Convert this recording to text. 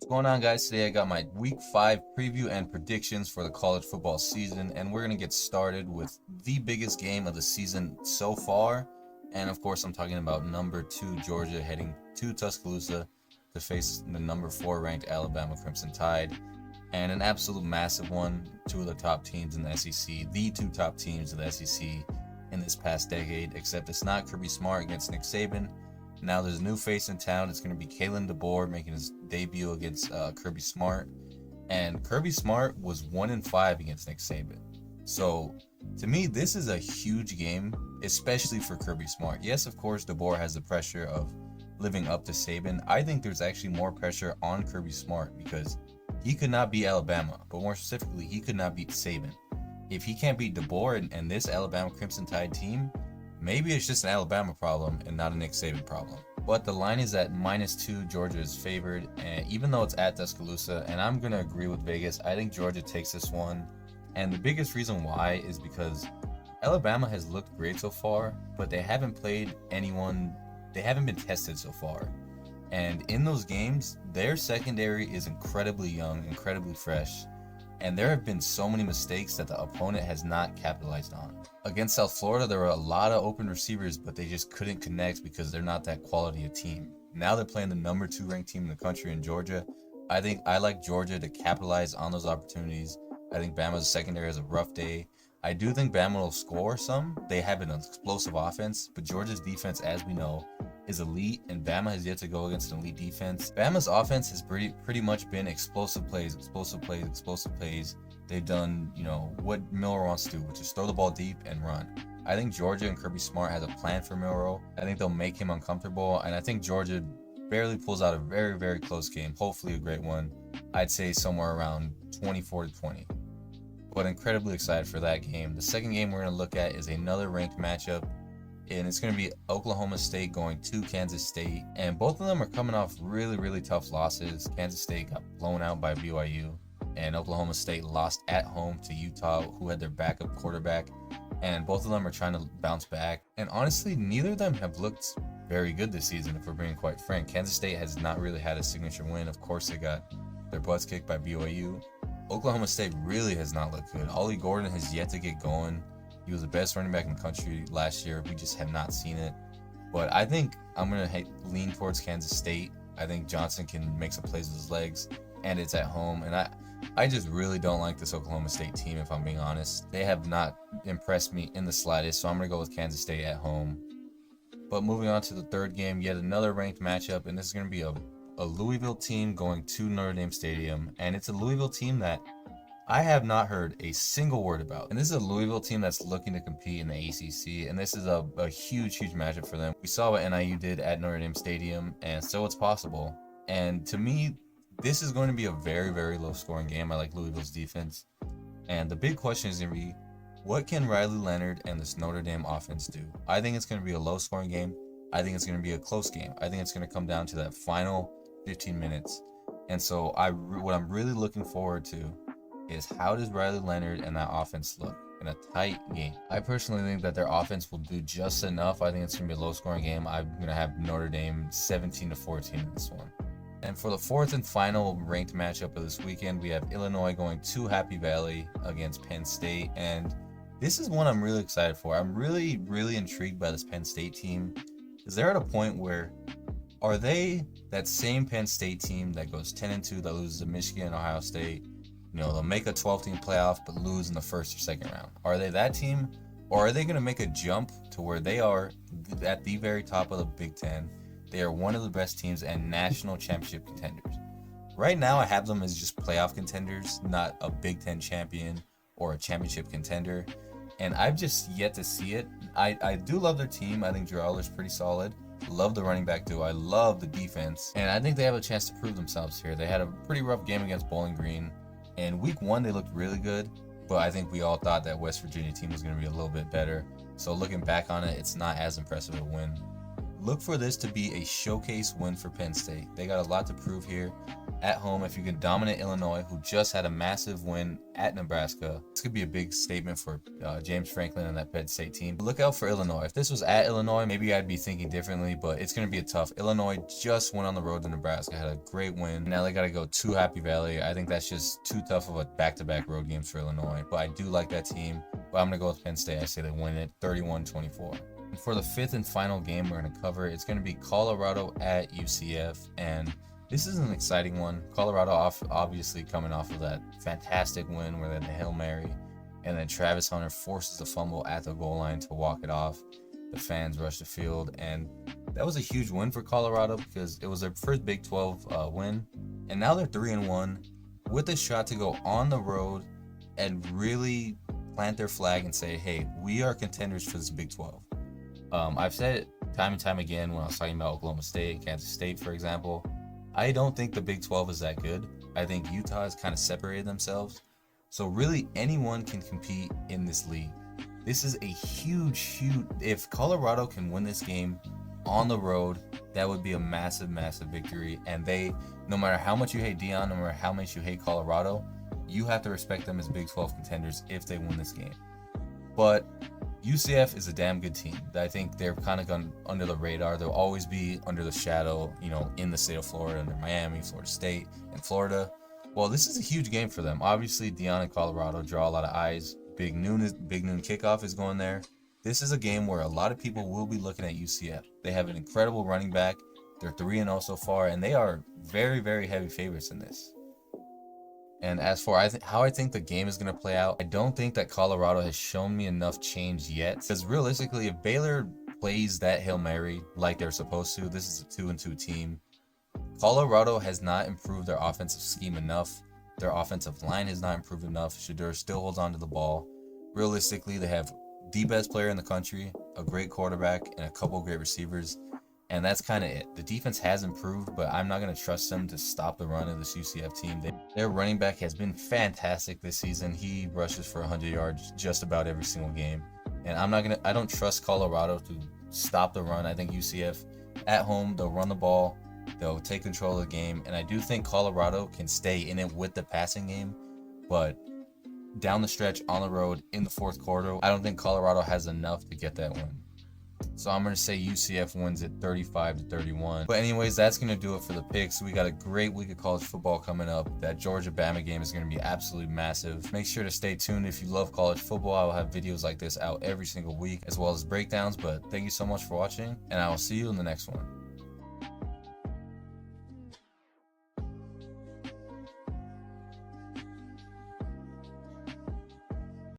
What's going on, guys? Today I got my week 5 preview and predictions for the college football season, and we're going to get started with the biggest game of the season so far. And of course, I'm talking about number 2 Georgia heading to Tuscaloosa to face the number 4 ranked Alabama Crimson Tide. And an absolute massive one. Two of the top teams in the SEC, the two top teams of the SEC in this past decade, except it's not Kirby Smart against Nick Saban. Now there's a new face in town. It's going to be Kalen DeBoer making his debut against Kirby Smart. And Kirby Smart was 1-5 against Nick Saban. So to me, this is a huge game, especially for Kirby Smart. Yes, of course, DeBoer has the pressure of living up to Saban. I think there's actually more pressure on Kirby Smart because he could not beat Alabama, but more specifically, he could not beat Saban. If he can't beat DeBoer and this Alabama Crimson Tide team, maybe it's just an Alabama problem and not a Nick Saban problem. But the line is at -2. Georgia is favored, and even though it's at Tuscaloosa, and I'm going to agree with Vegas, I think Georgia takes this one. And the biggest reason why is because Alabama has looked great so far, but they haven't played anyone, they haven't been tested so far. And in those games, their secondary is incredibly young, incredibly fresh. And there have been so many mistakes that the opponent has not capitalized on. Against South Florida, there were a lot of open receivers, but they just couldn't connect because they're not that quality of team. Now they're playing the number 2 ranked team in the country in Georgia. I think I like Georgia to capitalize on those opportunities. I think Bama's secondary has a rough day. I do think Bama will score some. They have an explosive offense, but Georgia's defense, as we know, is elite, and Bama has yet to go against an elite defense. Bama's offense has pretty much been explosive plays, explosive plays, explosive plays. They've done, what Milroe wants to do, which is throw the ball deep and run. I think Georgia and Kirby Smart has a plan for Milroe. I think they'll make him uncomfortable, and I think Georgia barely pulls out a very, very close game, hopefully a great one. I'd say somewhere around 24-20. But incredibly excited for that game. The second game we're going to look at is another ranked matchup, and it's going to be Oklahoma State going to Kansas State. And both of them are coming off really, really tough losses. Kansas State got blown out by BYU, and Oklahoma State lost at home to Utah, who had their backup quarterback. And both of them are trying to bounce back. And honestly, neither of them have looked very good this season, if we're being quite frank. Kansas State has not really had a signature win. Of course, they got their butts kicked by BYU. Oklahoma State really has not looked good. Ollie Gordon has yet to get going. He was the best running back in the country last year. We just have not seen it. But I think I'm going to lean towards Kansas State. I think Johnson can make some plays with his legs, and it's at home. And I just really don't like this Oklahoma State team, if I'm being honest. They have not impressed me in the slightest, so I'm going to go with Kansas State at home. But moving on to the third game, yet another ranked matchup, and this is going to be a Louisville team going to Notre Dame Stadium. And it's a Louisville team that I have not heard a single word about. And this is a Louisville team that's looking to compete in the ACC, and this is a huge, huge matchup for them. We saw what NIU did at Notre Dame Stadium, and so it's possible. And to me, this is going to be a very, very low-scoring game. I like Louisville's defense. And the big question is going to be, what can Riley Leonard and this Notre Dame offense do? I think it's going to be a low-scoring game. I think it's going to be a close game. I think it's going to come down to that final 15 minutes. And so what I'm really looking forward to is how does Riley Leonard and that offense look in a tight game. I personally think that their offense will do just enough. I think it's going to be a low-scoring game. I'm going to have Notre Dame 17-14 in this one. And for the fourth and final ranked matchup of this weekend, we have Illinois going to Happy Valley against Penn State. And this is one I'm really excited for. I'm really, really intrigued by this Penn State team. Is they're at a point where, are they that same Penn State team that goes 10-2 that loses to Michigan and Ohio State? They'll make a 12-team playoff but lose in the first or second round. Are they that team? Or are they going to make a jump to where they are at the very top of the Big Ten? They are one of the best teams and national championship contenders. Right now, I have them as just playoff contenders, not a Big Ten champion or a championship contender. And I've just yet to see it. I do love their team. I think Drew Allar's pretty solid. Love the running back duo. I love the defense. And I think they have a chance to prove themselves here. They had a pretty rough game against Bowling Green. In week 1, they looked really good, but I think we all thought that West Virginia team was going to be a little bit better. So looking back on it, it's not as impressive a win. look for this to be a showcase win for Penn State. They got a lot to prove here. At home, if you can dominate Illinois, who just had a massive win at Nebraska, this could be a big statement for James Franklin and that Penn State team. Look out for Illinois. If this was at Illinois, maybe I'd be thinking differently, but it's going to be a tough. Illinois just went on the road to Nebraska, had a great win. Now they got to go to Happy Valley. I think that's just too tough of a back-to-back road games for Illinois, but I do like that team. But I'm going to go with Penn State. I say they win it 31-24. And for the fifth and final game we're going to cover, it's going to be Colorado at UCF, and this is an exciting one. Colorado obviously coming off of that fantastic win where they had the Hail Mary, and then Travis Hunter forces the fumble at the goal line to walk it off. The fans rush the field, and that was a huge win for Colorado because it was their first Big 12 win, and now they're 3-1 with a shot to go on the road and really plant their flag and say, hey, we are contenders for this Big 12. I've said it time and time again when I was talking about Oklahoma State, Kansas State, for example. I don't think the Big 12 is that good. I think Utah has kind of separated themselves. So really anyone can compete in this league. This is a huge, if Colorado can win this game on the road, that would be a massive, massive victory. And no matter how much you hate Deion, no matter how much you hate Colorado, you have to respect them as Big 12 contenders if they win this game. But UCF is a damn good team. I think they're kind of gone under the radar. They'll always be under the shadow, in the state of Florida, under Miami, Florida State, and Florida. Well, this is a huge game for them. Obviously, Deion and Colorado draw a lot of eyes. Big noon kickoff is going there. This is a game where a lot of people will be looking at UCF. They have an incredible running back. They're 3-0 so far, and they are very, very heavy favorites in this. And as for how I think the game is going to play out, I don't think that Colorado has shown me enough change yet. Because realistically, if Baylor plays that Hail Mary like they're supposed to, this is a 2-2 team. Colorado has not improved their offensive scheme enough. Their offensive line has not improved enough. Shedeur still holds on to the ball. Realistically, they have the best player in the country, a great quarterback, and a couple great receivers. And that's kind of it. The defense has improved, but I'm not going to trust them to stop the run of this UCF team. Their running back has been fantastic this season. He rushes for 100 yards just about every single game. And I don't trust Colorado to stop the run. I think UCF at home, they'll run the ball, they'll take control of the game. And I do think Colorado can stay in it with the passing game, but down the stretch on the road in the fourth quarter, I don't think Colorado has enough to get that win. So I'm going to say UCF wins it 35-31. But anyways, that's going to do it for the picks. We got a great week of college football coming up. That Georgia-Bama game is going to be absolutely massive. Make sure to stay tuned if you love college football. I will have videos like this out every single week, as well as breakdowns. But thank you so much for watching, and I will see you in the next one.